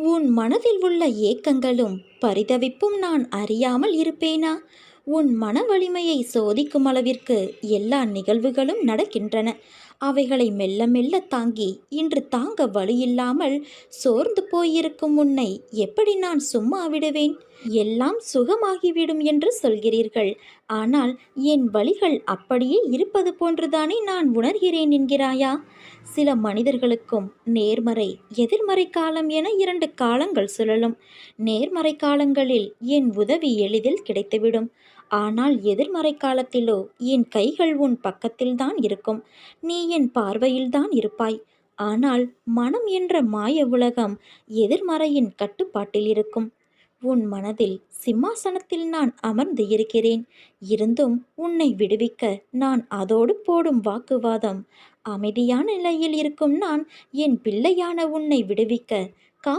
உன் மனதில் உள்ள ஏக்கங்களும் பரிதவிப்பும் நான் அறியாமல் இருப்பேனா? உன் மன வலிமையை சோதிக்கும் அளவிற்கு எல்லா நிகழ்வுகளும் நடக்கின்றன. அவைகளை மெல்ல மெல்ல தாங்கி இன்று தாங்க வழியில்லாமல் சோர்ந்து போயிருக்கும் உன்னை எப்படி நான் சும்மா விடுவேன்? எல்லாம் சுகமாகிவிடும் என்று சொல்கிறீர்கள். ஆனால் என் வழிகள் அப்படியே இருப்பது போன்றுதானே நான் உணர்கிறேன் என்கிறாயா? சில மனிதர்களுக்கும் நேர்மறை எதிர்மறை காலம் என இரண்டு காலங்கள் சுழலும். நேர்மறை காலங்களில் என் உதவி எளிதில் கிடைத்துவிடும். ஆனால் எதிர்மறை காலத்திலோ என் கைகள் உன் பக்கத்தில்தான் இருக்கும். நீ என் பார்வையில்தான் இருப்பாய். ஆனால் மனம் என்ற மாய உலகம் எதிர்மறையின் கட்டுப்பாட்டில் இருக்கும். உன் மனதில் சிம்மாசனத்தில் நான் அமர்ந்து இருக்கிறேன். இருந்தும் உன்னை விடுவிக்க நான் அதோடு போடும் வாக்குவாதம். அமைதியான நிலையில் இருக்கும் நான் என் பிள்ளையான உன்னை விடுவிக்க